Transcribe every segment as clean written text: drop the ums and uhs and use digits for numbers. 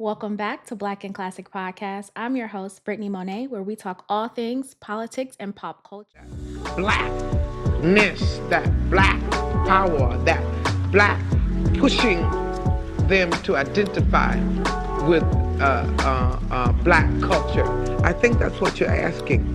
Welcome back to Black and Classic Podcast. I'm your host, Brittany Monet, where we talk all things politics and pop culture. Blackness, that black power, that black pushing them to identify with black culture. I think that's what you're asking.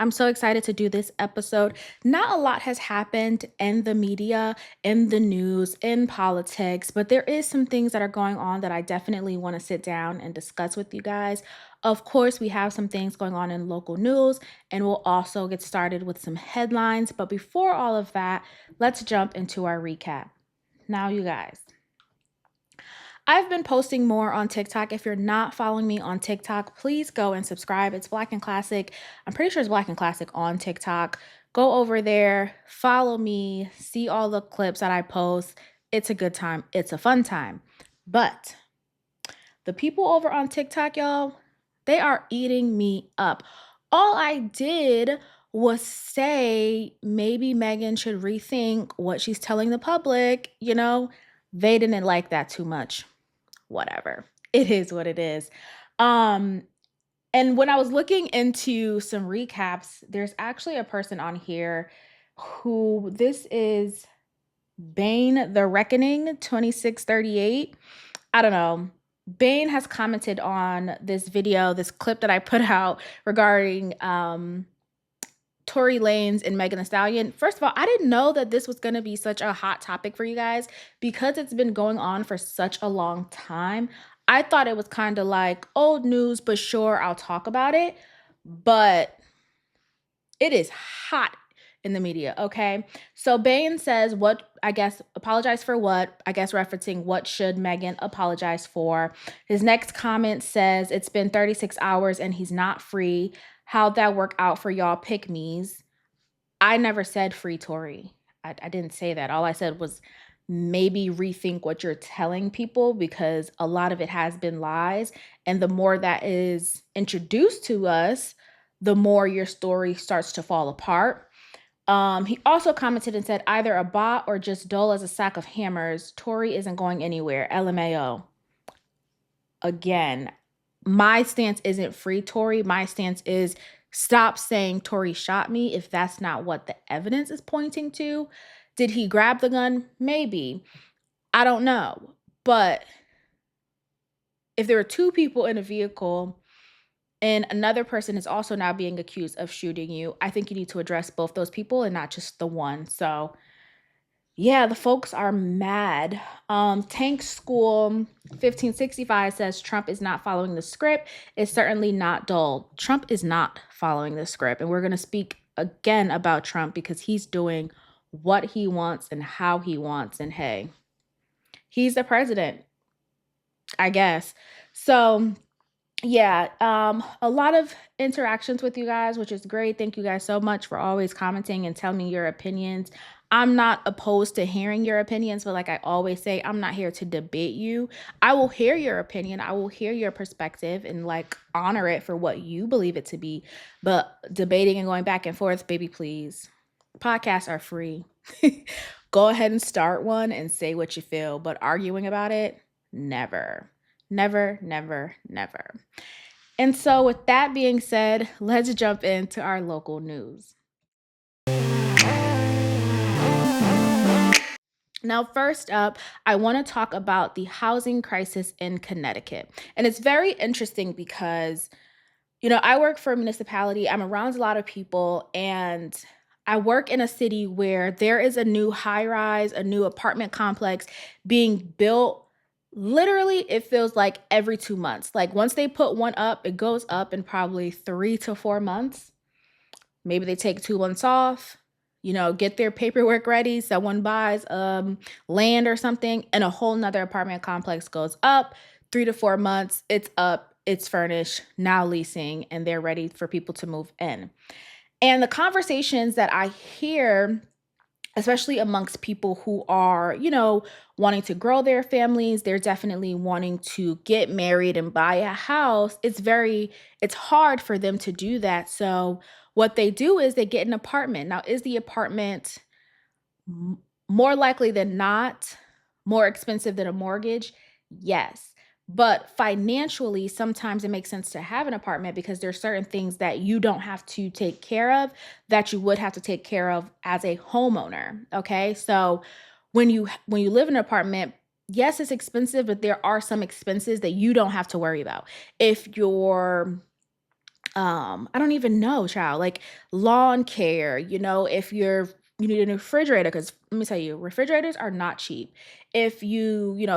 I'm so excited to do this episode. Not a lot has happened in the media, in the news, in politics, but there is some things that are going on that I definitely want to sit down and discuss with you guys. Of course, we have some things going on in local news, and we'll also get started with some headlines. But before all of that, let's jump into our recap. Now, you guys. I've been posting more on TikTok. If you're not following me on TikTok, please go and subscribe. It's Black and Classic. I'm pretty sure it's Black and Classic on TikTok. Go over there, follow me, see all the clips that I post. It's a good time. It's a fun time. But the people over on TikTok, y'all, they are eating me up. All I did was say maybe Megan should rethink what she's telling the public. They didn't like that too much. Whatever. It is what it is. And when I was looking into some recaps, there's actually a person on here who this is Bane the Reckoning 2638. I don't know. Bane has commented on this video, this clip that I put out regarding Tory Lanez and Megan Thee Stallion. First of all, I didn't know that this was going to be such a hot topic for you guys because it's been going on for such a long time. I thought it was kind of like old news, but sure, I'll talk about it. But it is hot in the media, okay? So Bane says, apologize for what? I guess referencing what should Megan apologize for. His next comment says, it's been 36 hours and he's not free. How'd that work out for y'all pick-me's? I never said free Tory. I didn't say that. All I said was maybe rethink what you're telling people because a lot of it has been lies. And the more that is introduced to us, the more your story starts to fall apart. He also commented and said, either a bot or just dull as a sack of hammers. Tory isn't going anywhere. LMAO. Again, my stance isn't free Tory. My stance is stop saying Tory shot me if that's not what the evidence is pointing to. Did he grab the gun? Maybe. I don't know. But if there were two people in a vehicle and another person is also now being accused of shooting you, I think you need to address both those people and not just the one. So yeah, the folks are mad. Tank School 1565 says Trump is not following the script. It's certainly not dull. Trump is not following the script. And we're going to speak again about Trump because he's doing what he wants and how he wants. And hey, he's the president, I guess. So yeah, a lot of interactions with you guys, which is great. Thank you guys so much for always commenting and telling me your opinions. I'm not opposed to hearing your opinions, but like I always say, I'm not here to debate you. I will hear your opinion. I will hear your perspective and like honor it for what you believe it to be. But debating and going back and forth, baby, please. Podcasts are free. Go ahead and start one and say what you feel, but arguing about it, never. Never, never, never. And so with that being said, let's jump into our local news. Now, first up, I want to talk about the housing crisis in Connecticut. And it's very interesting because, I work for a municipality. I'm around a lot of people, and I work in a city where there is a new high-rise, a new apartment complex being built. Literally, it feels like every 2 months. Like once they put one up, it goes up in probably 3 to 4 months. Maybe they take 2 months off, get their paperwork ready. Someone buys land or something, and a whole nother apartment complex goes up. 3 to 4 months, it's up, it's furnished, now leasing, and they're ready for people to move in. And the conversations that I hear, especially amongst people who are, wanting to grow their families, they're definitely wanting to get married and buy a house. It's hard for them to do that. So what they do is they get an apartment. Now, is the apartment more likely than not more expensive than a mortgage? Yes. But financially, sometimes it makes sense to have an apartment because there's certain things that you don't have to take care of that you would have to take care of as a homeowner. Okay. So when you live in an apartment, yes, it's expensive, but there are some expenses that you don't have to worry about. If you're I don't even know, child, like lawn care, if you need a new refrigerator, because let me tell you, refrigerators are not cheap. If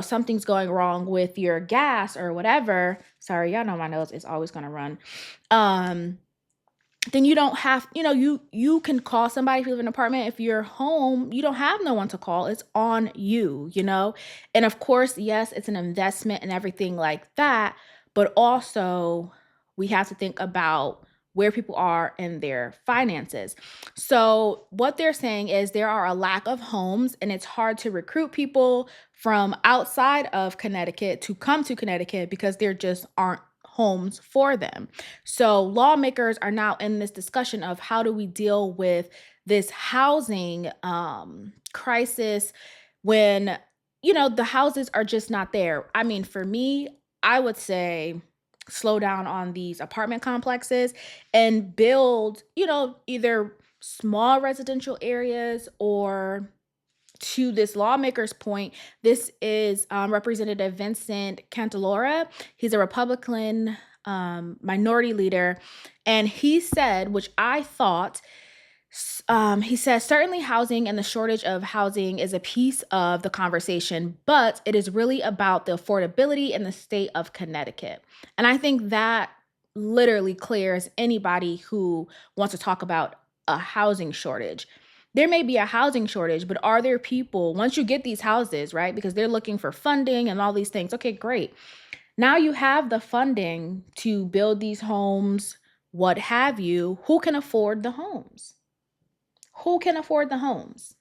something's going wrong with your gas or whatever, sorry, y'all know my nose is always gonna run. Um, then you don't have, you can call somebody if you live in an apartment. If you're home, you don't have no one to call. It's on you. And of course, yes, it's an investment and everything like that, but also we have to think about where people are in their finances. So, what they're saying is there are a lack of homes and it's hard to recruit people from outside of Connecticut to come to Connecticut because there just aren't homes for them. So lawmakers are now in this discussion of how do we deal with this housing crisis when the houses are just not there. I mean, for me, I would say slow down on these apartment complexes and build, either small residential areas or to this lawmaker's point, this is Representative Vincent Cantalora. He's a Republican minority leader. And he said, which I thought, he says, certainly housing and the shortage of housing is a piece of the conversation, but it is really about the affordability in the state of Connecticut. And I think that literally clears anybody who wants to talk about a housing shortage. There may be a housing shortage, but are there people, once you get these houses, right? Because they're looking for funding and all these things. Okay, great. Now you have the funding to build these homes, what have you. Who can afford the homes? Who can afford the homes?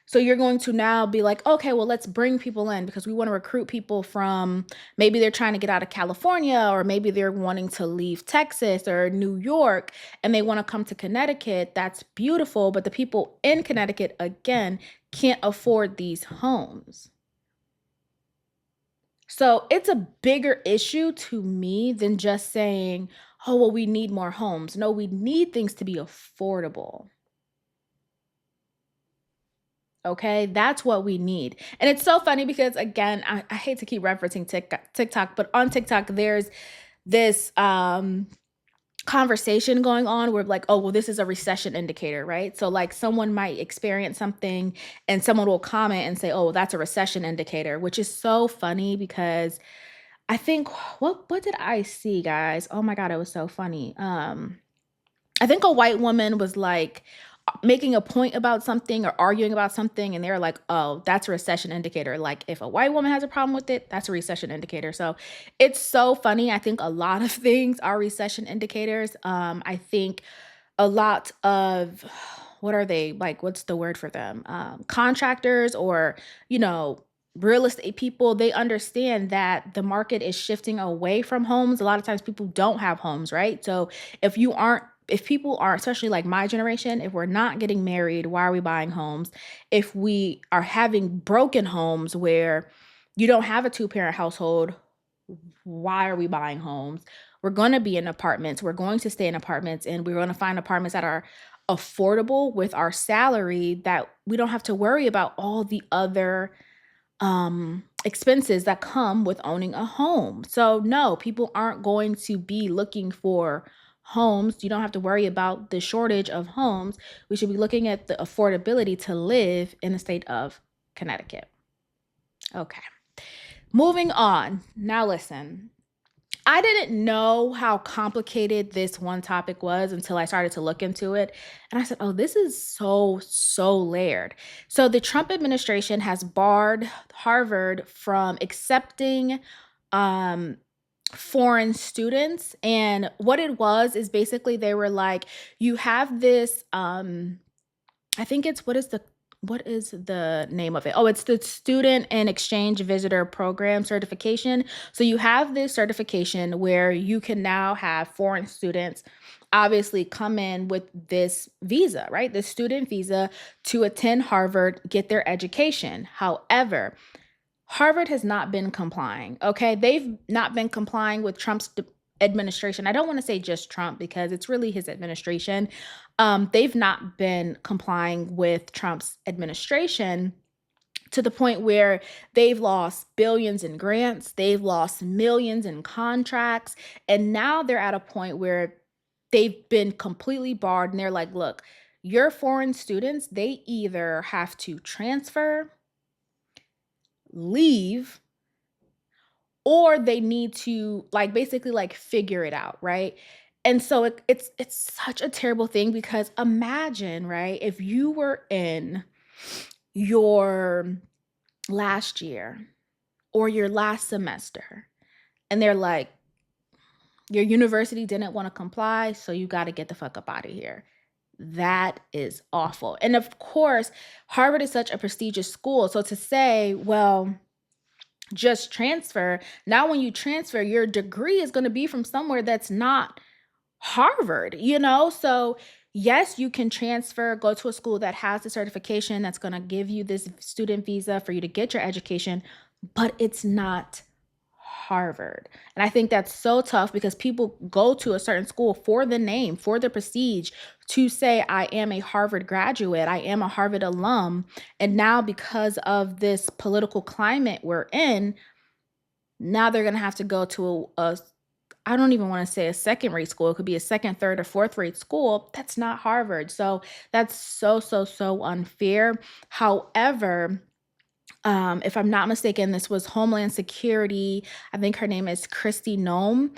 So you're going to now be like, okay, well, let's bring people in because we want to recruit people from, maybe they're trying to get out of California, or maybe they're wanting to leave Texas or New York and they want to come to Connecticut. That's beautiful. But the people in Connecticut, again, can't afford these homes. So it's a bigger issue to me than just saying, oh, well, we need more homes. No, we need things to be affordable. Okay, that's what we need. And it's so funny because, again, I hate to keep referencing TikTok, but on TikTok, there's this conversation going on where, like, oh, well, this is a recession indicator, right? So, like, someone might experience something and someone will comment and say, oh, well, that's a recession indicator, which is so funny because I think, what did I see, guys? Oh my God, it was so funny. I think a white woman was like making a point about something or arguing about something, and they're like, oh, that's a recession indicator. Like, if a white woman has a problem with it, that's a recession indicator. So it's so funny. I think a lot of things are recession indicators. I think a lot of, what are they, like, what's the word for them? Contractors or, you know, real estate people, they understand that the market is shifting away from homes. A lot of times people don't have homes, right? So if people are, especially like my generation, if we're not getting married, why are we buying homes? If we are having broken homes where you don't have a two-parent household, why are we buying homes? We're going to be in apartments. We're going to stay in apartments, and we're going to find apartments that are affordable with our salary, that we don't have to worry about all the other expenses that come with owning a home. So no, people aren't going to be looking for homes. You don't have to worry about the shortage of homes. We should be looking at the affordability to live in the state of Connecticut. Okay. Moving on. Now listen. I didn't know how complicated this one topic was until I started to look into it. And I said, oh, this is so layered. So the Trump administration has barred Harvard from accepting um, foreign students. And what it was is basically they were like, you have this I think it's, what is the name of it? Oh, it's the Student and Exchange Visitor Program certification. So you have this certification where you can now have foreign students obviously come in with this visa, right? This student visa to attend Harvard, get their education. However, Harvard has not been complying, okay? They've not been complying with Trump's administration. I don't want to say just Trump because it's really his administration. They've not been complying with Trump's administration to the point where they've lost billions in grants, they've lost millions in contracts, and now they're at a point where they've been completely barred and they're like, look, your foreign students, they either have to transfer, leave, or they need to like basically like figure it out, right? And so it's such a terrible thing because imagine, right, if you were in your last year or your last semester and they're like, your university didn't want to comply, so you got to get the fuck up out of here. That is awful. And of course, Harvard is such a prestigious school. So to say, well, just transfer, now when you transfer, your degree is going to be from somewhere that's not Harvard, you know? So, yes, you can transfer, go to a school that has the certification that's going to give you this student visa for you to get your education, but it's not Harvard. And I think that's so tough because people go to a certain school for the name, for the prestige, to say, I am a Harvard graduate, I am a Harvard alum. And now, because of this political climate we're in, now they're going to have to go to I don't even want to say a second rate school. It could be a second, third, or fourth rate school. That's not Harvard. So that's so, so, so unfair. However, if I'm not mistaken, this was Homeland Security. I think her name is Christy Nome.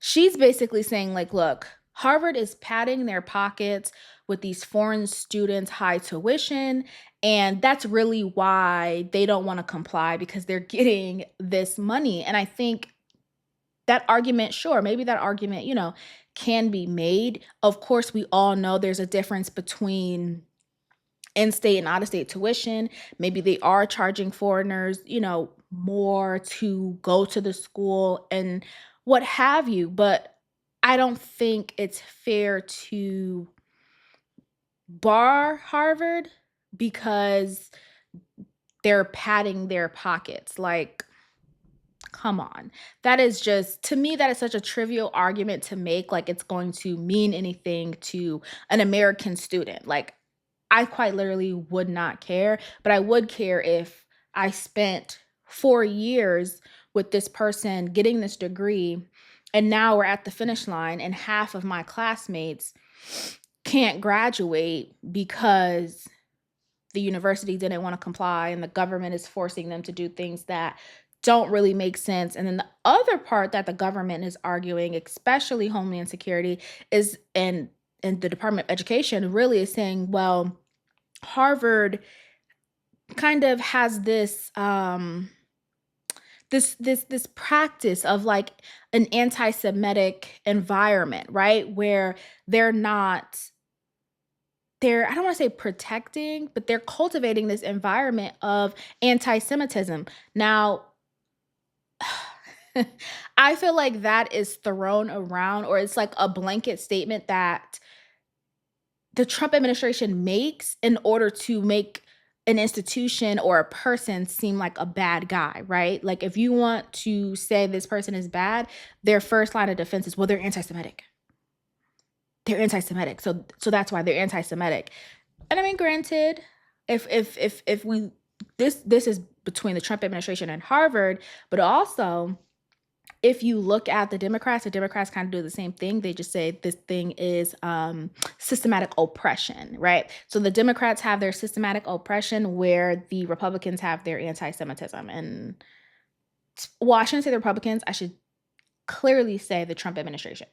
She's basically saying, like, look, Harvard is padding their pockets with these foreign students' high tuition. And that's really why they don't want to comply because they're getting this money. And I think that argument, sure, maybe that argument, can be made. Of course, we all know there's a difference between in-state and out-of-state tuition. Maybe they are charging foreigners, more to go to the school and what have you. But I don't think it's fair to bar Harvard because they're padding their pockets. Like, come on. That is just, to me, that is such a trivial argument to make. Like, it's going to mean anything to an American student. Like, I quite literally would not care, but I would care if I spent 4 years with this person getting this degree, and now we're at the finish line, and half of my classmates can't graduate because the university didn't want to comply and the government is forcing them to do things that don't really make sense. And then the other part that the government is arguing, especially Homeland Security, is and the Department of Education really is saying, well, Harvard kind of has this this practice of like an anti-Semitic environment, right? Where I don't want to say protecting, but they're cultivating this environment of anti-Semitism. Now, I feel like that is thrown around, or it's like a blanket statement that the Trump administration makes in order to make an institution or a person seem like a bad guy, right? Like, if you want to say this person is bad, their first line of defense is, well, they're anti-Semitic. They're anti-Semitic. So that's why they're anti-Semitic. And I mean, granted, if we this is between the Trump administration and Harvard, but also if you look at the Democrats kind of do the same thing. They just say this thing is systematic oppression, right? So the Democrats have their systematic oppression where the Republicans have their anti-Semitism. And, well, I shouldn't say the Republicans. I should clearly say the Trump administration,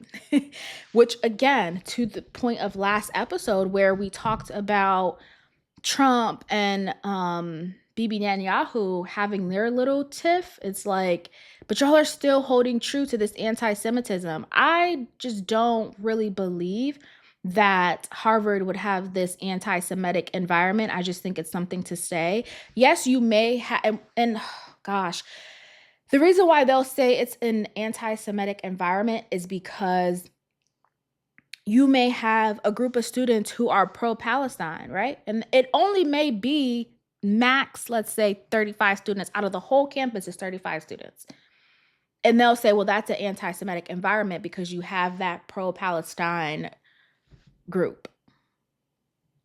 which, again, to the point of last episode where we talked about Trump and Bibi Netanyahu having their little tiff, it's like, but y'all are still holding true to this anti-Semitism. I just don't really believe that Harvard would have this anti-Semitic environment. I just think it's something to say. Yes, you may have, and gosh, the reason why they'll say it's an anti-Semitic environment is because you may have a group of students who are pro-Palestine, right? And it only may be max, let's say 35 students out of the whole campus is 35 students. And they'll say, well, that's an anti-Semitic environment because you have that pro-Palestine group.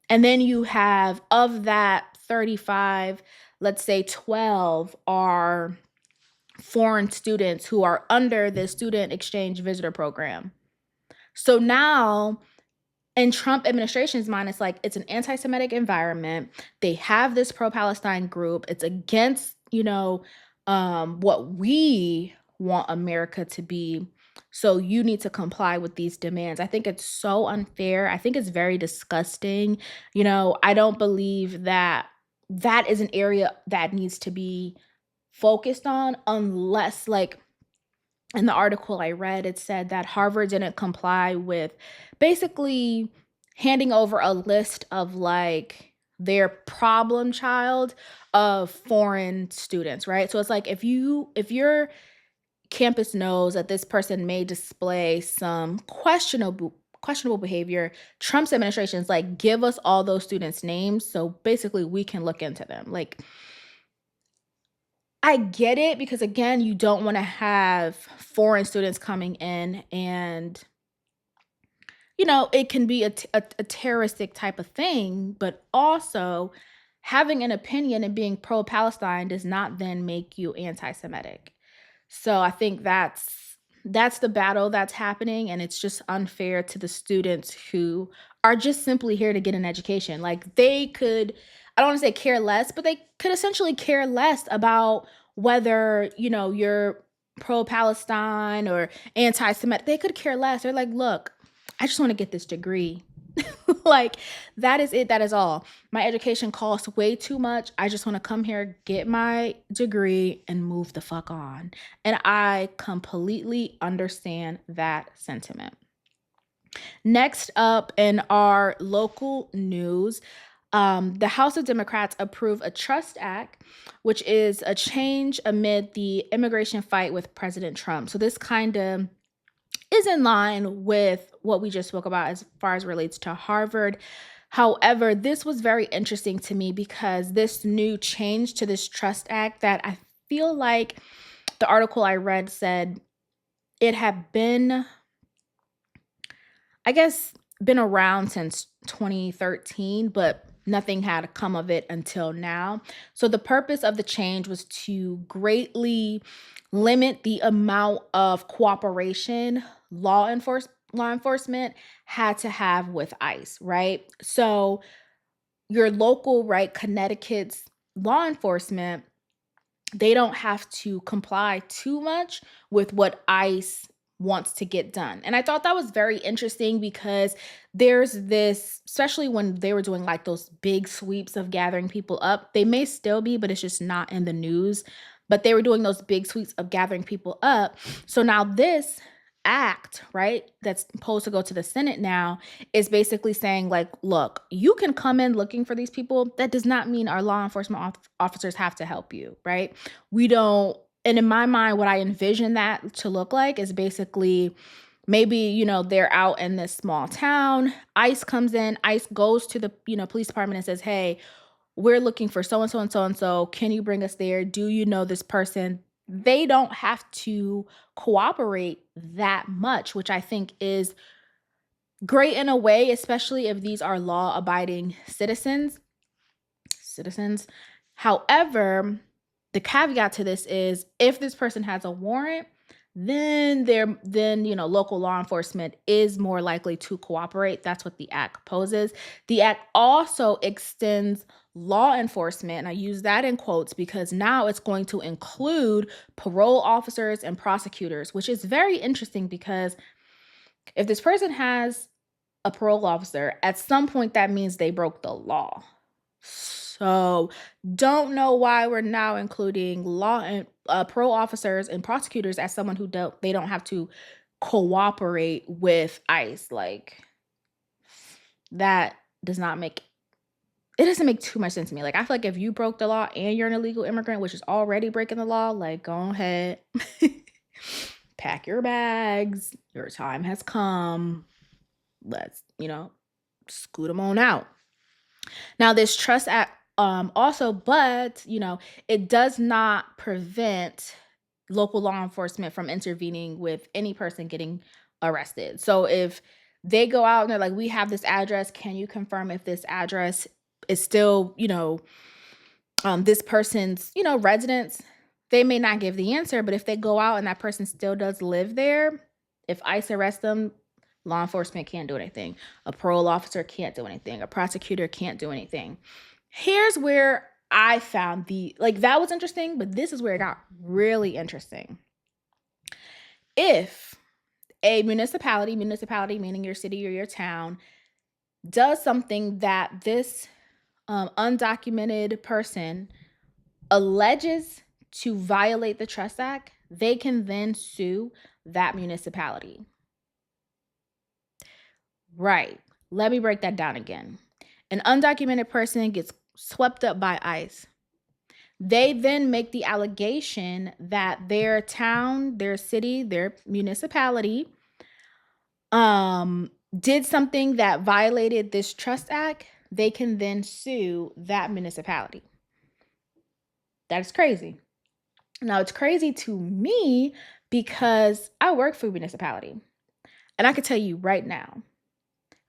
And then you have, of that 35, let's say 12 are foreign students who are under the student exchange visitor program. So now, in Trump administration's mind, it's like it's an anti-Semitic environment. They have this pro-Palestine group. It's against, what we want America to be. So you need to comply with these demands. I think it's so unfair. I think it's very disgusting. I don't believe that that is an area that needs to be focused on unless, like, in the article I read, it said that Harvard didn't comply with basically handing over a list of like their problem child of foreign students, right? So it's like if your campus knows that this person may display some questionable behavior, Trump's administration is like, give us all those students' names so basically we can look into them. Like, I get it because again, you don't want to have foreign students coming in and it can be a terroristic type of thing, but also having an opinion and being pro-Palestine does not then make you anti-Semitic. So I think that's the battle that's happening, and it's just unfair to the students who are just simply here to get an education. Like they could, I don't want to say care less, but they could essentially care less about whether, you're pro-Palestine or anti-Semitic. They could care less. They're like, look, I just want to get this degree. Like, that is it. That is all. My education costs way too much. I just want to come here, get my degree, and move the fuck on. And I completely understand that sentiment. Next up in our local news, the House of Democrats approved a Trust Act, which is a change amid the immigration fight with President Trump. So this kind of is in line with what we just spoke about as far as relates to Harvard. However, this was very interesting to me because this new change to this Trust Act that I feel like the article I read said it had been, I guess, been around since 2013, but nothing had come of it until now. So the purpose of the change was to greatly limit the amount of cooperation law enforcement had to have with ICE, right? So your local, right, Connecticut's law enforcement, they don't have to comply too much with what ICE wants to get done. And I thought that was very interesting because there's this, especially when they were doing like those big sweeps of gathering people up, they may still be, but it's just not in the news. But they were doing those big sweeps of gathering people up. So now this act, right, that's supposed to go to the Senate now is basically saying like, look, you can come in looking for these people. That does not mean our law enforcement officers have to help you, right? We don't, and in my mind, what I envision that to look like is basically maybe, they're out in this small town. ICE comes in, ICE goes to the, police department and says, hey, we're looking for so and so and so and so. Can you bring us there? Do you know this person? They don't have to cooperate that much, which I think is great in a way, especially if these are law-abiding citizens. However, the caveat to this is if this person has a warrant, then local law enforcement is more likely to cooperate. That's what the act poses. The act also extends law enforcement, and I use that in quotes because now it's going to include parole officers and prosecutors, which is very interesting because if this person has a parole officer, at some point that means they broke the law. So don't know why we're now including law and parole officers and prosecutors as someone who they don't have to cooperate with ICE. Like, that doesn't make too much sense to me. Like, I feel like if you broke the law and you're an illegal immigrant, which is already breaking the law, like, go ahead, pack your bags. Your time has come. Let's, scoot them on out. Now, this Trust Act Also, but it does not prevent local law enforcement from intervening with any person getting arrested. So if they go out and they're like, we have this address, can you confirm if this address is still, this person's, residence? They may not give the answer, but if they go out and that person still does live there, if ICE arrests them, law enforcement can't do anything. A parole officer can't do anything. A prosecutor can't do anything. Here's where I found that was interesting, but this is where it got really interesting. If a municipality meaning your city or your town, does something that this undocumented person alleges to violate the Trust Act, they can then sue that municipality. Right. Let me break that down again. An undocumented person gets swept up by ICE. They then make the allegation that their town, their city, their municipality did something that violated this Trust Act. They can then sue that municipality. That is crazy. Now, it's crazy to me because I work for a municipality. And I can tell you right now,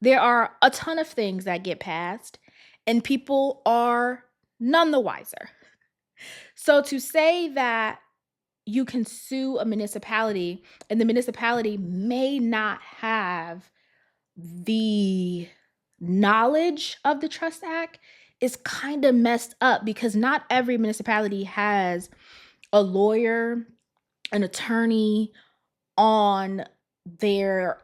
there are a ton of things that get passed, and people are none the wiser. So to say that you can sue a municipality and the municipality may not have the knowledge of the Trust Act is kind of messed up, because not every municipality has a lawyer, an attorney on their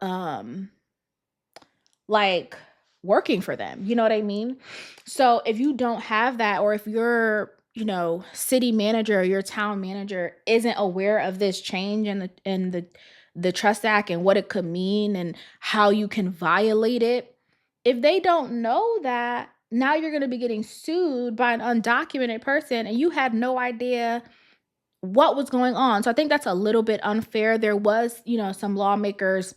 working for them. You know what I mean? So if you don't have that, or if your city manager or your town manager isn't aware of this change in the Trust Act and what it could mean and how you can violate it, if they don't know that, now you're going to be getting sued by an undocumented person and you had no idea what was going on. So I think that's a little bit unfair. There was, some lawmakers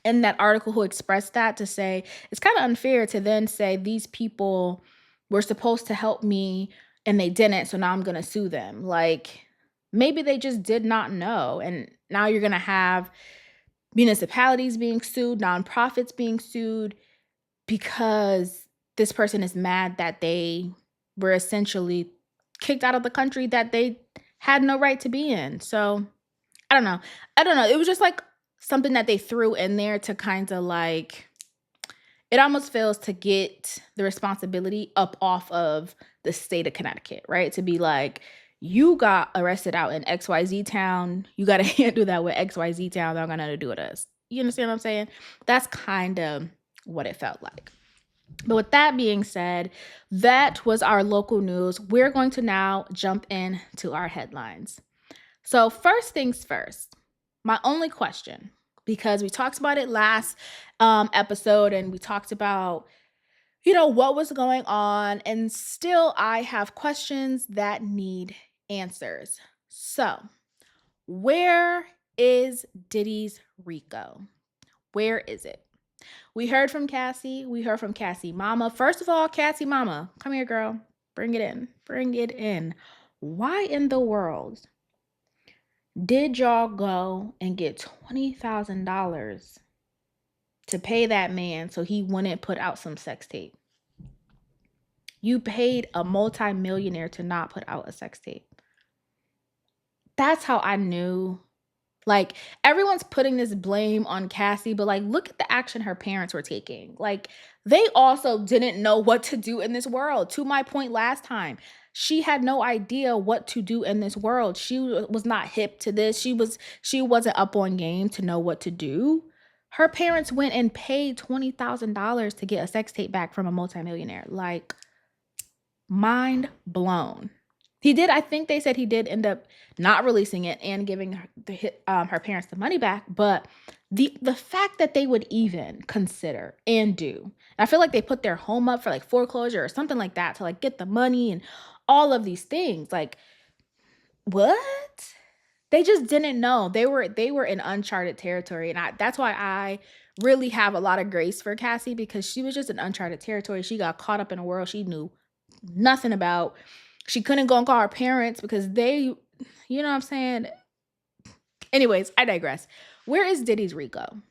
in that article who expressed that, to say it's kind of unfair to then say these people were supposed to help me and they didn't, so now I'm going to sue them. Like, maybe they just did not know. And now you're going to have municipalities being sued, nonprofits being sued, because this person is mad that they were essentially kicked out of the country that they had no right to be in. So I don't know. It was just like something that they threw in there to kind of it almost fails to get the responsibility up off of the state of Connecticut, right? To be like, you got arrested out in XYZ town, you got to handle that with XYZ town. They're going to do with us. You understand what I'm saying? That's kind of what it felt like. But with that being said, that was our local news. We're going to now jump into our headlines. So first things first, my only question, because we talked about it last episode and we talked about, what was going on, and still I have questions that need answers. So where is Diddy's Rico? Where is it? We heard from Cassie. We heard from Cassie Mama. First of all, Cassie Mama, come here, girl. Bring it in. Bring it in. Why in the world did y'all go and get $20,000 to pay that man so he wouldn't put out some sex tape? You paid a multi-millionaire to not put out a sex tape. That's how I knew. Everyone's putting this blame on Cassie, but look at the action her parents were taking. They also didn't know what to do in this world. To my point last time, she had no idea what to do in this world. She was not hip to this. She wasn't up on game to know what to do. Her parents went and paid $20,000 to get a sex tape back from a multimillionaire. Mind blown. He did. I think they said he did end up not releasing it and giving her parents the money back. But the fact that they would even consider and do, I feel like they put their home up for foreclosure or something like that to get the money and all of these things. What? They just didn't know. They were in uncharted territory, and that's why I really have a lot of grace for Cassie, because she was just in uncharted territory. She got caught up in a world she knew nothing about. She couldn't go and call her parents because they, you know what I'm saying? Anyways, I digress. Where is Diddy's Rico?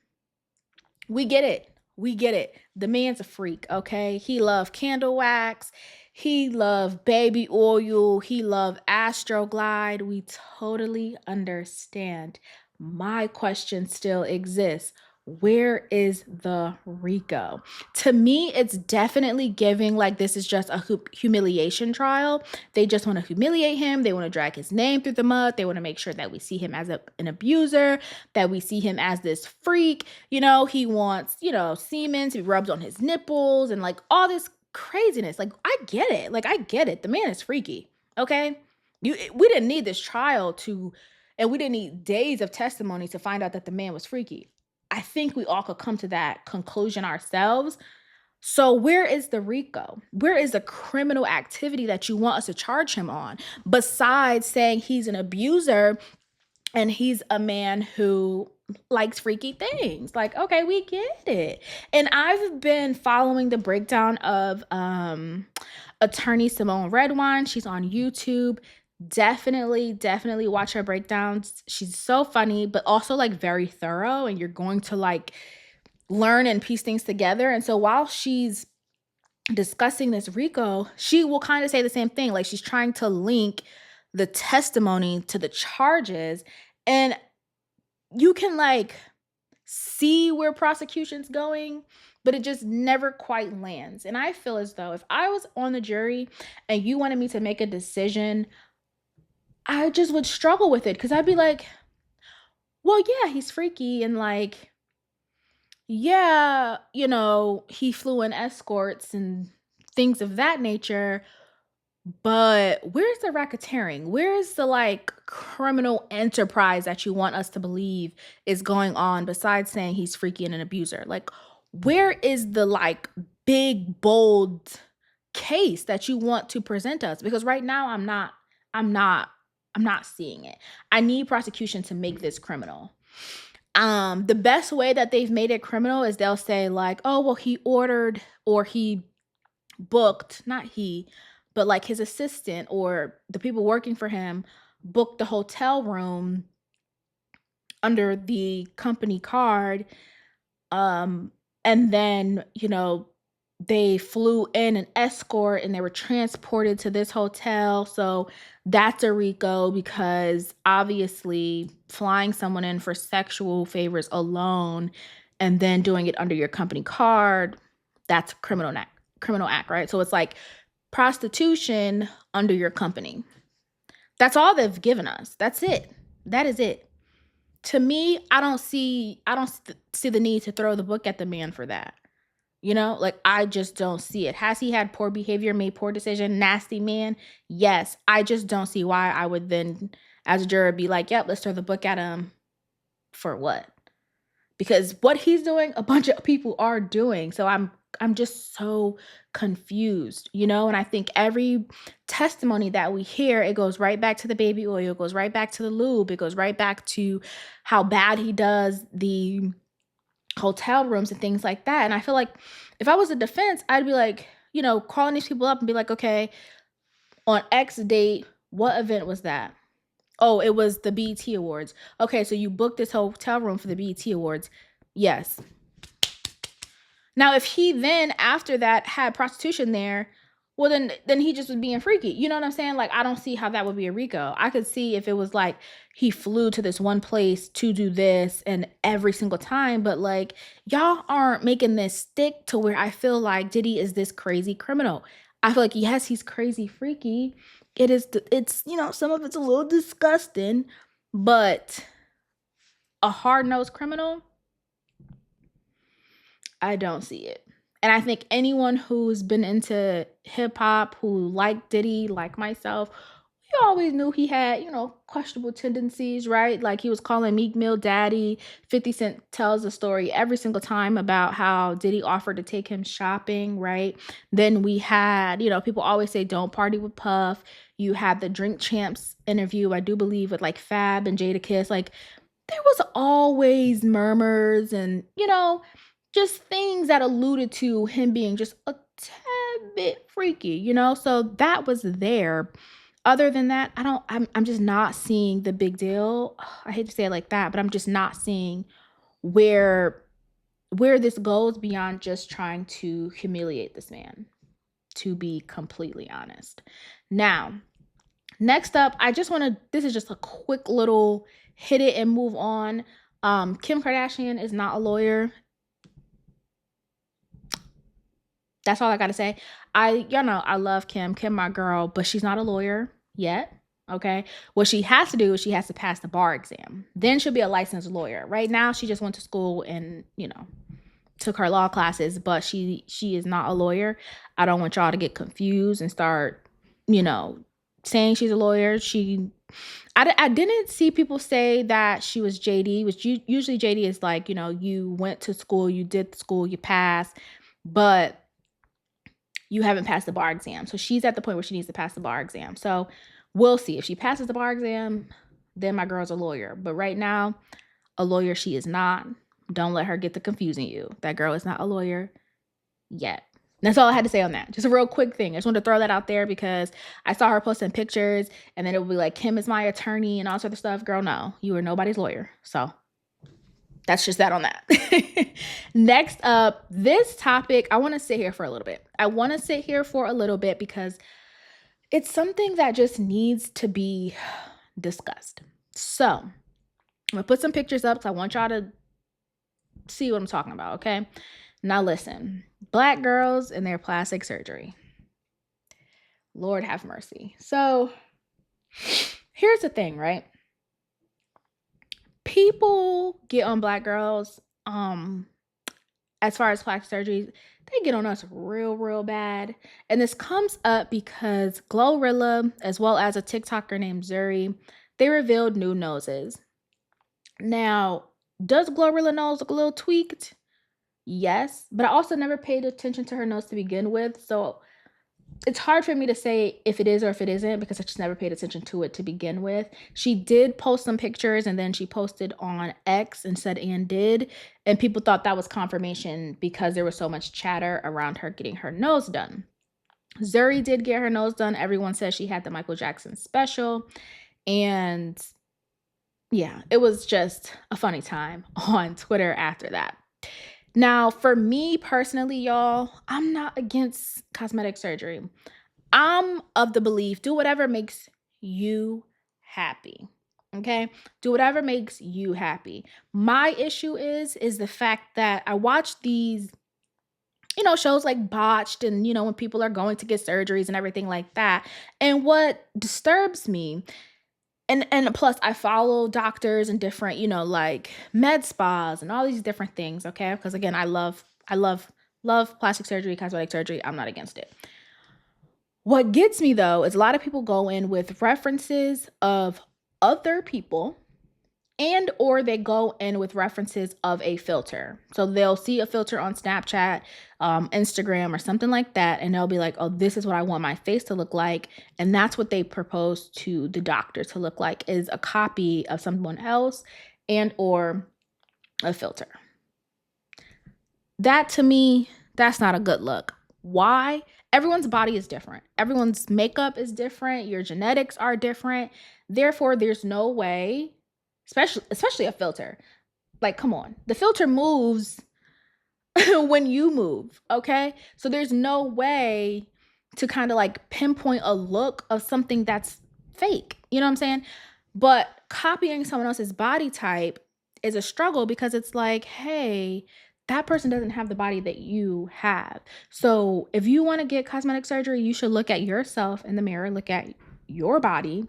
We get it. We get it. The man's a freak, okay? He loved candle wax. He loved baby oil. He loved Astroglide. We totally understand. My question still exists. Where is the Rico? To me, it's definitely giving like this is just a humiliation trial. They just want to humiliate him. They want to drag his name through the mud. They want to make sure that we see him as an abuser, that we see him as this freak. He wants, semen to be rubbed on his nipples and like all this craziness. Like, I get it. Like, I get it. The man is freaky. Okay. We didn't need this trial and we didn't need days of testimony to find out that the man was freaky. I think we all could come to that conclusion ourselves. So where is the Rico? Where is the criminal activity that you want us to charge him on? Besides saying he's an abuser and he's a man who likes freaky things. Like, okay, we get it. And I've been following the breakdown of attorney Simone Redwine. She's on YouTube. Definitely watch her breakdowns. She's so funny, but also like very thorough, and you're going to like learn and piece things together. And so while she's discussing this Rico, she will kind of say the same thing. Like, she's trying to link the testimony to the charges, and you can like see where prosecution's going, but it just never quite lands. And I feel as though if I was on the jury and you wanted me to make a decision, I just would struggle with it, because I'd be like, well, yeah, he's freaky, and like, yeah, he flew in escorts and things of that nature. But where's the racketeering? Where's the like criminal enterprise that you want us to believe is going on besides saying he's freaky and an abuser? Like, where is the like big, bold case that you want to present us? Because right now I'm not seeing it. I need prosecution to make this criminal. The best way that they've made it criminal is they'll say like, oh, well, he ordered or he booked, not he, but like his assistant or the people working for him booked the hotel room under the company card. And then, they flew in an escort and they were transported to this hotel. So that's a RICO, because obviously flying someone in for sexual favors alone and then doing it under your company card, that's a criminal act, right? So it's like prostitution under your company. That's all they've given us. That's it. That is it. To me, I don't see the need to throw the book at the man for that. Like, I just don't see it. Has he had poor behavior, made poor decision, nasty man? Yes. I just don't see why I would then, as a juror, be like, yep, let's throw the book at him for what? Because what he's doing, a bunch of people are doing. So I'm just so confused, and I think every testimony that we hear, it goes right back to the baby oil, it goes right back to the lube, it goes right back to how bad he does the hotel rooms and things like that. And I feel like if I was the defense, I'd be like, calling these people up and be like, okay, on X date, what event was that? Oh, it was the BET Awards. Okay, so you booked this hotel room for the BET Awards. Yes. Now, if he then, after that, had prostitution there, well, then he just was being freaky. You know what I'm saying? Like, I don't see how that would be a RICO. I could see if it was like he flew to this one place to do this and every single time. But like, y'all aren't making this stick to where I feel like Diddy is this crazy criminal. I feel like, yes, he's crazy freaky. It's some of it's a little disgusting, but a hard-nosed criminal, I don't see it. And I think anyone who's been into hip hop, who liked Diddy, like myself, we always knew he had, questionable tendencies, right? Like, he was calling Meek Mill daddy. 50 Cent tells a story every single time about how Diddy offered to take him shopping, right? Then we had, people always say don't party with Puff. You had the Drink Champs interview, I do believe, with like Fab and Jadakiss. Like, there was always murmurs and, just things that alluded to him being just a tad tad bit freaky, you know? So that was there. Other than that, I'm just not seeing the big deal. I hate to say it like that, but I'm just not seeing where this goes beyond just trying to humiliate this man, to be completely honest. Now, next up, I just want to this is just a quick little hit it and move on. Kim Kardashian is not a lawyer. That's all I got to say. Y'all know I love Kim. Kim, my girl, but she's not a lawyer yet. Okay. What she has to do is she has to pass the bar exam. Then she'll be a licensed lawyer. Right now, she just went to school and, took her law classes, but she is not a lawyer. I don't want y'all to get confused and start, saying she's a lawyer. I didn't see people say that she was JD, which usually JD is like, you went to school, you did school, you passed, but you haven't passed the bar exam. So she's at the point where she needs to pass the bar exam. So we'll see. If she passes the bar exam, then my girl's a lawyer. But right now, a lawyer she is not. Don't let her get to confusing you. That girl is not a lawyer yet. That's all I had to say on that. Just a real quick thing. I just wanted to throw that out there because I saw her posting pictures and then it would be like, Kim is my attorney and all sort of stuff. Girl, no, you are nobody's lawyer. So that's just that on that. Next up, this topic, I want to sit here for a little bit. Because it's something that just needs to be discussed. So I'm going to put some pictures up. So I want y'all to see what I'm talking about. Okay. Now listen, Black girls and their plastic surgery. Lord have mercy. So here's the thing, right? People get on Black girls, as far as plastic surgeries, they get on us real bad. And this comes up because Glorilla, as well as a TikToker named Zuri, they revealed new noses. Now, does Glorilla nose look a little tweaked? Yes, but I also never paid attention to her nose to begin with. So it's hard for me to say if it is or if it isn't because I just never paid attention to it to begin with. She did post some pictures and then she posted on X and said and did. And people thought that was confirmation because there was so much chatter around her getting her nose done. Zuri did get her nose done. Everyone says she had the Michael Jackson special. And yeah, it was just a funny time on Twitter after that. Now, for me personally, y'all, I'm not against cosmetic surgery. I'm of the belief, do whatever makes you happy. Okay? Do whatever makes you happy. My issue is the fact that I watch these, shows like Botched and, when people are going to get surgeries and everything like that. And what disturbs me, and plus I follow doctors and different, like med spas and all these different things, okay? Because again, I love plastic surgery, cosmetic surgery. I'm not against it. What gets me though is a lot of people go in with references of other people and or they go in with references of a filter. So they'll see a filter on Snapchat, Instagram or something like that. And they'll be like, oh, this is what I want my face to look like. And that's what they propose to the doctor to look like is a copy of someone else and or a filter. That to me, that's not a good look. Why? Everyone's body is different. Everyone's makeup is different. Your genetics are different. Therefore, there's no way, especially a filter. Like, come on. The filter moves when you move, okay? So there's no way to kind of like pinpoint a look of something that's fake. You know what I'm saying? But copying someone else's body type is a struggle because it's like, hey, that person doesn't have the body that you have. So if you want to get cosmetic surgery, you should look at yourself in the mirror, look at your body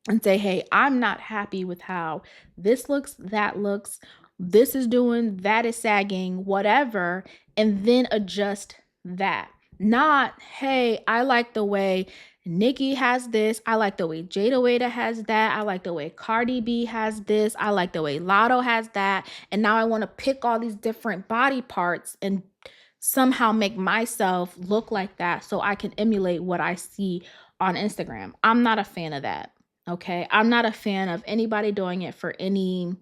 and say, hey, I'm not happy with how this looks, that looks, this is doing, that is sagging, whatever, and then adjust that. Not, hey, I like the way Nicki has this. I like the way Jada Wada has that. I like the way Cardi B has this. I like the way Lotto has that. And now I want to pick all these different body parts and somehow make myself look like that so I can emulate what I see on Instagram. I'm not a fan of that. Okay. I'm not a fan of anybody doing it for any,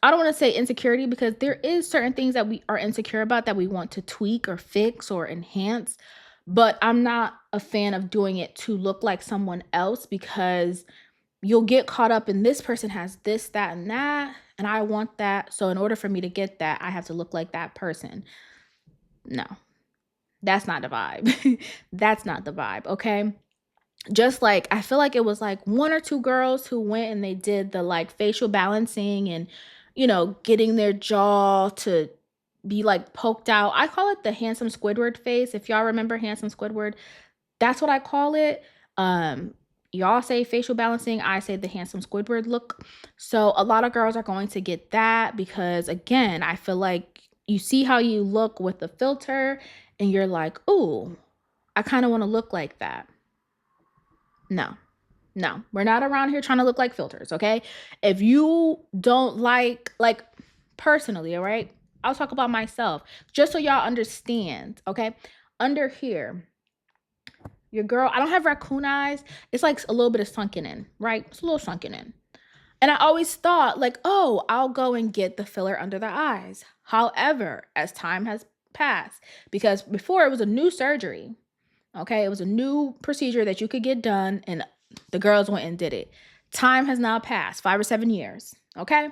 I don't want to say insecurity because there is certain things that we are insecure about that we want to tweak or fix or enhance. But I'm not a fan of doing it to look like someone else, because you'll get caught up in this person has this, that, and that, and I want that. So in order for me to get that, I have to look like that person. No, that's not the vibe. That's not the vibe, okay? Just like I feel like it was like one or two girls who went and they did the like facial balancing and, getting their jaw to be like poked out. I call it the handsome Squidward face. If y'all remember handsome Squidward, that's what I call it. Um, Y'all say facial balancing, I say the handsome Squidward look. So a lot of girls are going to get that because, again, I feel like you see how you look with the filter and you're like, "Ooh, I kind of want to look like that." No. No, we're not around here trying to look like filters, okay? If you don't like personally, all right? I'll talk about myself just so y'all understand, okay? Under here, your girl, I don't have raccoon eyes. It's like a little bit of sunken in, right? It's a little sunken in. And I always thought, like, oh, I'll go and get the filler under the eyes. However, as time has passed, because before it was a new surgery, okay? It was a new procedure that you could get done, and the girls went and did it. Time has now passed, 5 or 7 years, okay?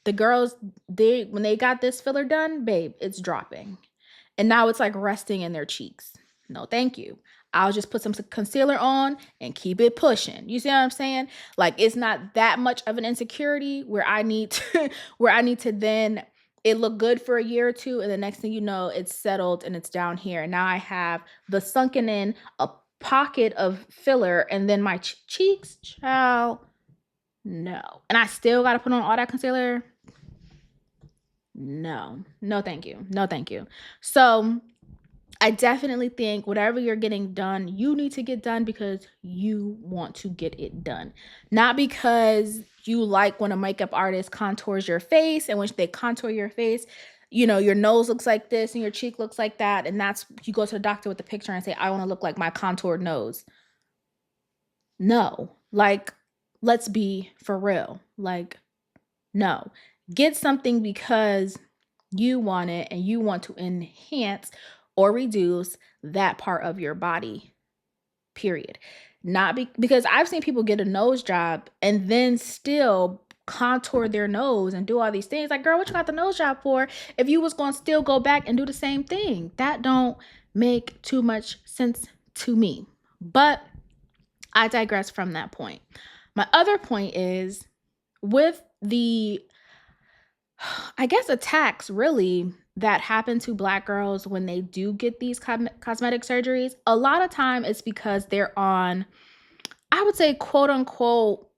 The girls, when they got this filler done, babe, it's dropping. And now it's like resting in their cheeks. No, thank you. I'll just put some concealer on and keep it pushing. You see what I'm saying? Like, it's not that much of an insecurity where I need to then it look good for a year or two, and the next thing you know, it's settled and it's down here. And now I have the sunken in a pocket of filler, and then my cheeks, child, no. And I still got to put on all that concealer. No, no, thank you. No, thank you. So I definitely think whatever you're getting done, you need to get done because you want to get it done. Not because you like when a makeup artist contours your face, and when they contour your face, your nose looks like this and your cheek looks like that. And that's, you go to the doctor with the picture and say, I want to look like my contoured nose. No, like, let's be for real. Like, no, get something because you want it and you want to enhance or reduce that part of your body, period. Not because I've seen people get a nose job and then still contour their nose and do all these things. Like, girl, what you got the nose job for if you was going to still go back and do the same thing? That don't make too much sense to me. But I digress from that point. My other point is with the, I guess, attacks really that happen to Black girls when they do get these cosmetic surgeries. A lot of time it's because they're on, I would say, quote unquote,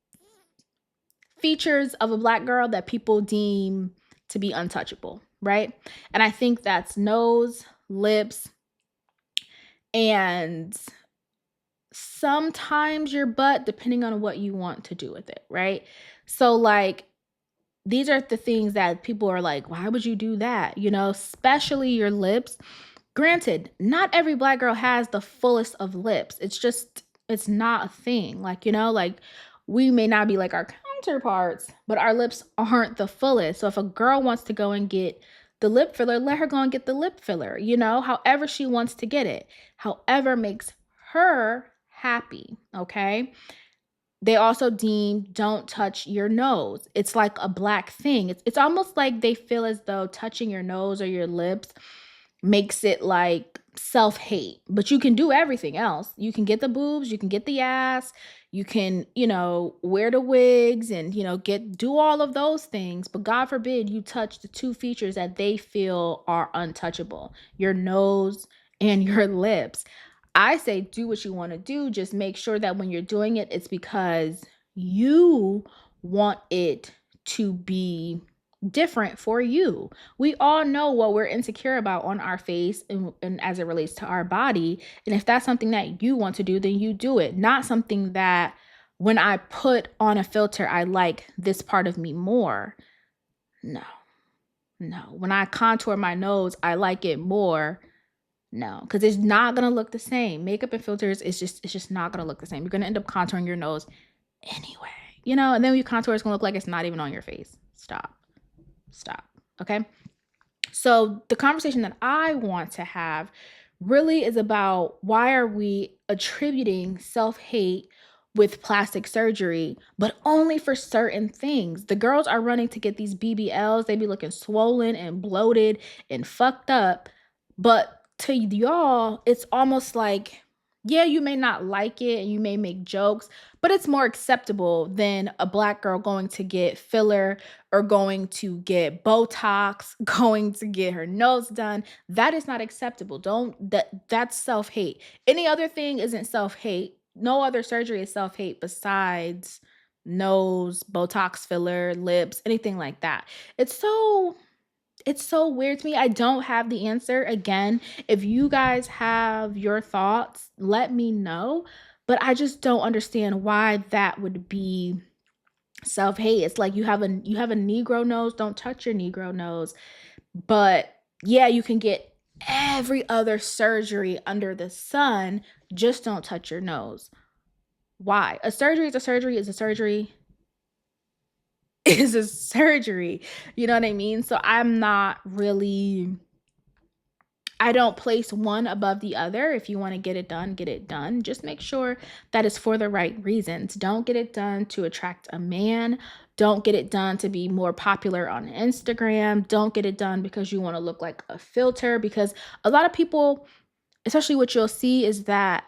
features of a Black girl that people deem to be untouchable, right? And I think that's nose, lips, and sometimes your butt, depending on what you want to do with it, right? So, like, these are the things that people are like, why would you do that? Especially your lips. Granted, not every Black girl has the fullest of lips. It's not a thing. Like, we may not be like our counterparts, but our lips aren't the fullest. So if a girl wants to go and get the lip filler, let her go and get the lip filler, however she wants to get it, however makes her happy, okay? They also deem don't touch your nose. It's like a Black thing. It's almost like they feel as though touching your nose or your lips makes it like self-hate. But you can do everything else. You can get the boobs, you can get the ass, you can, wear the wigs and, do all of those things. But God forbid you touch the two features that they feel are untouchable, your nose and your lips. I say do what you want to do. Just make sure that when you're doing it, it's because you want it to be different for you. We all know what we're insecure about on our face and as it relates to our body. And if that's something that you want to do, then you do it. Not something that when I put on a filter, I like this part of me more. No. When I contour my nose, I like it more. No, because it's not gonna look the same. Makeup and filters, it's just not gonna look the same. You're gonna end up contouring your nose anyway, and then when you contour, it's gonna look like it's not even on your face. Stop. Okay. So the conversation that I want to have really is about why are we attributing self-hate with plastic surgery, but only for certain things. The girls are running to get these BBLs. They be looking swollen and bloated and fucked up. But to y'all, it's almost like, yeah, you may not like it and you may make jokes, but it's more acceptable than a black girl going to get filler or going to get Botox, going to get her nose done. That is not acceptable. Don't that's self-hate. Any other thing isn't self-hate. No other surgery is self-hate besides nose, Botox filler, lips, anything like that. It's so it's so weird to me. I don't have the answer. Again, if you guys have your thoughts, let me know. But I just don't understand why that would be self-hate. It's like you have a Negro nose, don't touch your Negro nose. But yeah, you can get every other surgery under the sun, just don't touch your nose. Why? A surgery is a surgery is a surgery is a surgery. You know what I mean? So I'm not really I don't place one above the other. If you want to get it done, get it done. Just make sure that it's for the right reasons. Don't get it done to attract a man. Don't get it done to be more popular on Instagram. Don't get it done because you want to look like a filter. Because a lot of people, especially what you'll see, is that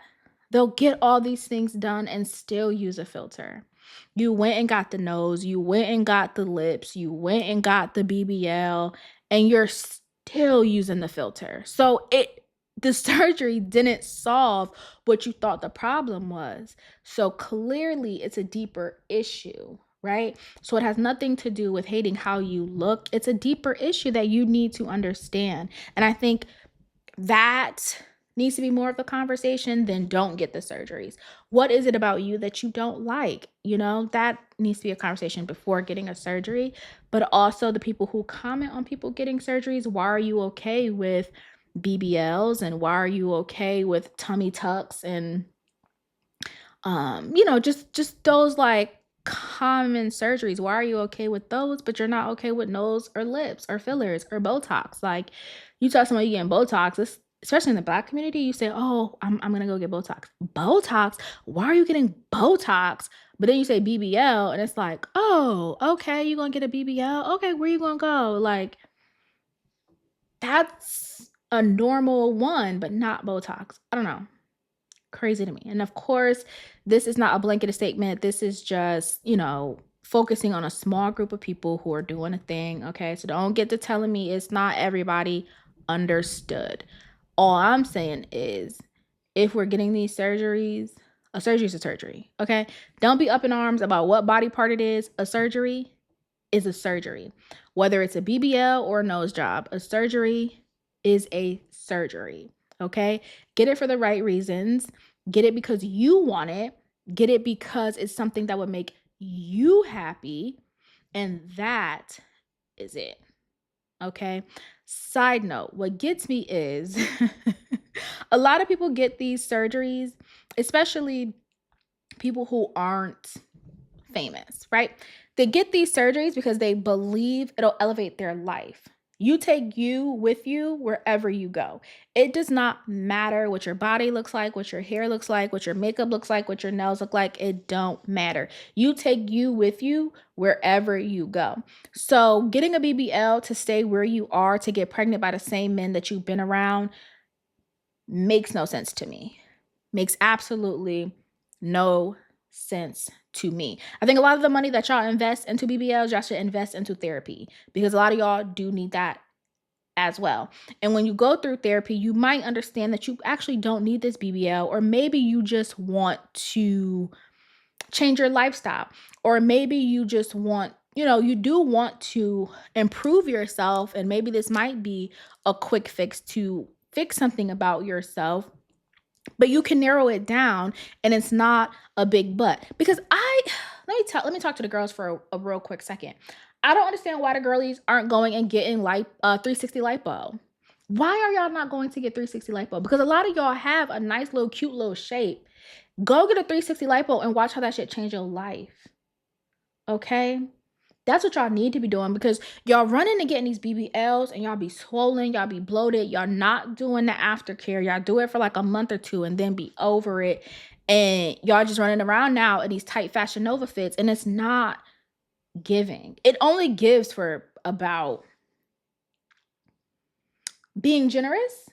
they'll get all these things done and still use a filter. You went and got the nose, you went and got the lips, you went and got the BBL, and you're still using the filter. So the surgery didn't solve what you thought the problem was. So clearly it's a deeper issue, right? So it has nothing to do with hating how you look. It's a deeper issue that you need to understand. And I think that needs to be more of the conversation than don't get the surgeries. What is it about you that you don't like? You know, that needs to be a conversation before getting a surgery. But also the people who comment on people getting surgeries, why are you okay with BBLs and why are you okay with tummy tucks and just those like common surgeries. Why are you okay with those, but you're not okay with nose or lips or fillers or Botox? Like you tell somebody you getting Botox, especially in the black community, you say, "Oh, I'm gonna go get Botox." Botox? Why are you getting Botox? But then you say BBL, and it's like, "Oh, okay, you gonna get a BBL? Okay, where you gonna go?" Like that's a normal one, but not Botox. I don't know, crazy to me. And of course, this is not a blanket statement. This is just, focusing on a small group of people who are doing a thing. Okay. So don't get to telling me it's not everybody. Understood. All I'm saying is if we're getting these surgeries, a surgery is a surgery. Okay. Don't be up in arms about what body part it is. A surgery is a surgery. Whether it's a BBL or a nose job, a surgery is a surgery. Okay. Get it for the right reasons. Get it because you want it. Get it because it's something that would make you happy. And that is it. Okay. Side note, what gets me is a lot of people get these surgeries, especially people who aren't famous, right? They get these surgeries because they believe it'll elevate their life. You take you with you wherever you go. It does not matter what your body looks like, what your hair looks like, what your makeup looks like, what your nails look like. It don't matter. You take you with you wherever you go. So getting a BBL to stay where you are, to get pregnant by the same men that you've been around, makes no sense to me. Makes absolutely no sense to me. I think a lot of the money that y'all invest into BBLs, y'all should invest into therapy because a lot of y'all do need that as well. And when you go through therapy, you might understand that you actually don't need this BBL, or maybe you just want to change your lifestyle, or maybe you just want, you do want to improve yourself, and maybe this might be a quick fix to fix something about yourself, but you can narrow it down and it's not a big but. Because let me talk to the girls for a real quick second. I don't understand why the girlies aren't going and getting 360 lipo. Why are y'all not going to get 360 lipo? Because a lot of y'all have a nice little cute little shape. Go get a 360 lipo and watch how that shit change your life. Okay? That's what y'all need to be doing, because y'all running to getting these BBLs and y'all be swollen, y'all be bloated, y'all not doing the aftercare. Y'all do it for like a month or two and then be over it. And y'all just running around now in these tight Fashion Nova fits, and it's not giving. It only gives for about, being generous,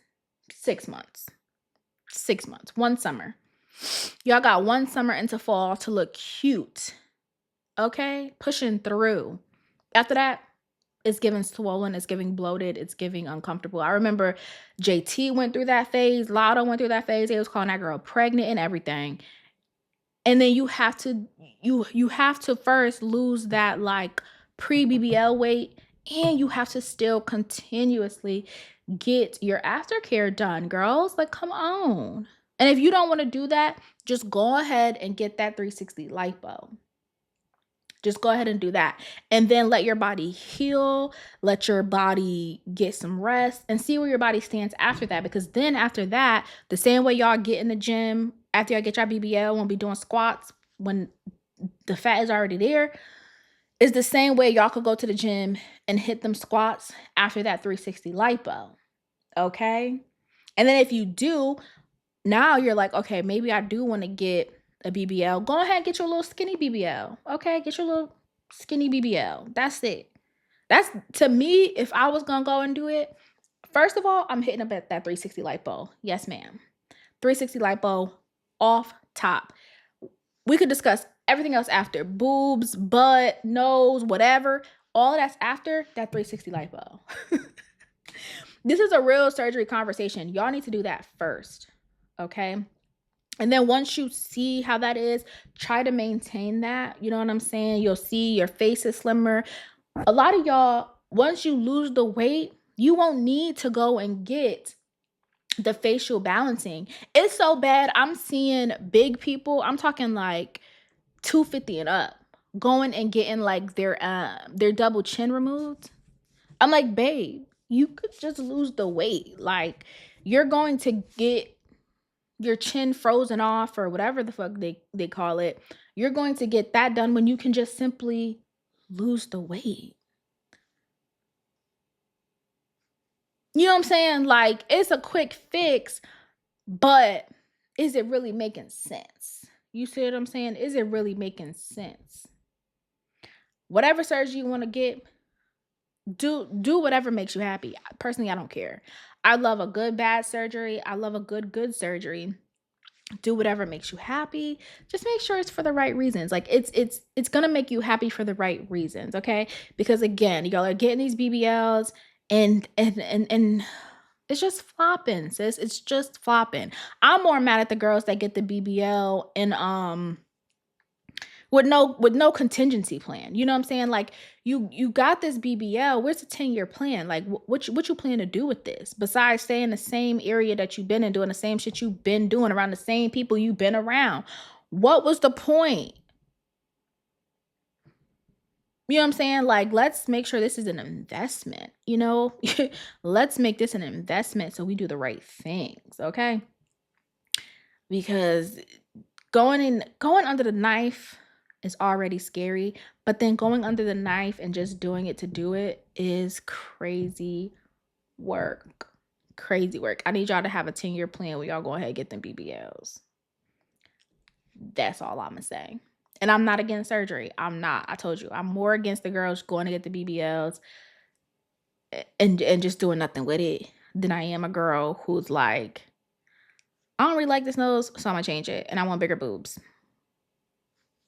6 months. 6 months, one summer. Y'all got one summer into fall to look cute. Okay? Pushing through. After that, it's giving swollen, it's giving bloated, it's giving uncomfortable. I remember JT went through that phase, Lotto went through that phase. They was calling that girl pregnant and everything. And then you have to first lose that like pre-BBL weight, and you have to still continuously get your aftercare done, girls. Like, come on. And if you don't want to do that, just go ahead and get that 360 lipo. Just go ahead and do that. And then let your body heal, let your body get some rest, and see where your body stands after that. Because then after that, the same way y'all get in the gym, after y'all get your BBL, won't be doing squats when the fat is already there, is the same way y'all could go to the gym and hit them squats after that 360 lipo. Okay? And then if you do, now you're like, okay, maybe I do want to get a BBL. Go ahead and get your little skinny BBL. Okay, get your little skinny BBL. That's it. That's, to me, if I was gonna go and do it, first of all, I'm hitting up at that 360 lipo. Yes, ma'am. 360 lipo off top. We could discuss everything else after. Boobs, butt, nose, whatever. All of that's after that 360 lipo. This is a real surgery conversation. Y'all need to do that first. Okay? And then once you see how that is, try to maintain that. You know what I'm saying? You'll see your face is slimmer. A lot of y'all, once you lose the weight, you won't need to go and get the facial balancing. It's so bad. I'm seeing big people, I'm talking like 250 and up, going and getting like their double chin removed. I'm like, babe, you could just lose the weight. Like, you're going to get your chin frozen off, or whatever the fuck they call it. You're going to get that done when you can just simply lose the weight. You know what I'm saying? Like, it's a quick fix, but is it really making sense? You see what I'm saying? Is it really making sense? Whatever surgery you want to get, do whatever makes you happy. Personally, I don't care. I love a good bad surgery. I love a good surgery. Do whatever makes you happy. Just make sure it's for the right reasons. Like, it's gonna make you happy for the right reasons, okay? Because again, y'all are getting these BBLs and it's just flopping, sis. It's just flopping. I'm more mad at the girls that get the BBL and with no contingency plan. You know what I'm saying? Like, you got this BBL. Where's the 10-year plan? Like, what you plan to do with this besides stay in the same area that you've been in, doing the same shit you've been doing, around the same people you've been around? What was the point? You know what I'm saying? Like, let's make sure this is an investment, you know? Let's make this an investment so we do the right things, okay? Because going under the knife is already scary, but then going under the knife and just doing it to do it is crazy work. Crazy work. I need y'all to have a 10-year plan where y'all go ahead and get them BBLs. That's all I'm gonna say. And I'm not against surgery. I'm not. I told you. I'm more against the girls going to get the BBLs and just doing nothing with it than I am a girl who's like, I don't really like this nose, so I'm gonna change it, and I want bigger boobs.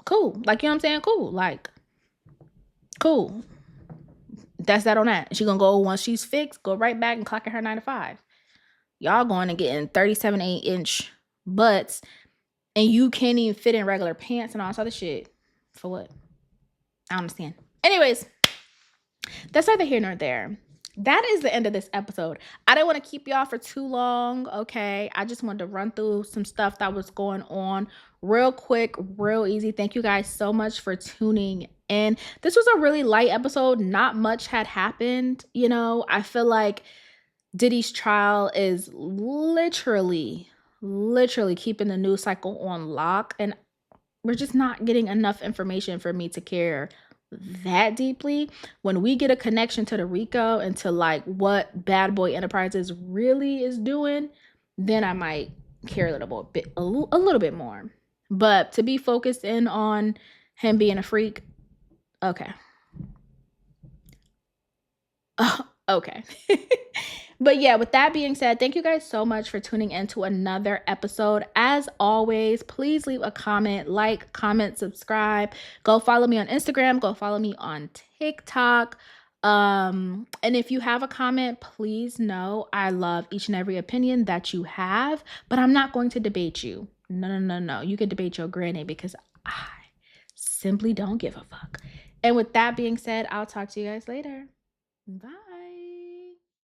Cool. Like, you know what I'm saying? Cool. Like, cool. That's that on that. She gonna go, once she's fixed, go right back and clock at her 9 to 5. Y'all going and getting 37 8-inch butts, and you can't even fit in regular pants and all this other shit. For what? I don't understand. Anyways, that's neither here nor there. That is the end of this episode. I didn't want to keep y'all for too long, okay? I just wanted to run through some stuff that was going on real quick, real easy. Thank you guys so much for tuning in. This was a really light episode. Not much had happened, you know? I feel like Diddy's trial is literally keeping the news cycle on lock, and we're just not getting enough information for me to care that deeply, when we get a connection to the Rico and to like what Bad Boy Enterprises really is doing, then I might care a little bit more. But to be focused in on him being a freak, okay. Okay. But yeah, with that being said, thank you guys so much for tuning in to another episode. As always, please leave a comment, like, comment, subscribe. Go follow me on Instagram, go follow me on TikTok. And if you have a comment, please know I love each and every opinion that you have, but I'm not going to debate you. No. You can debate your granny because I simply don't give a fuck. And with that being said, I'll talk to you guys later. Bye.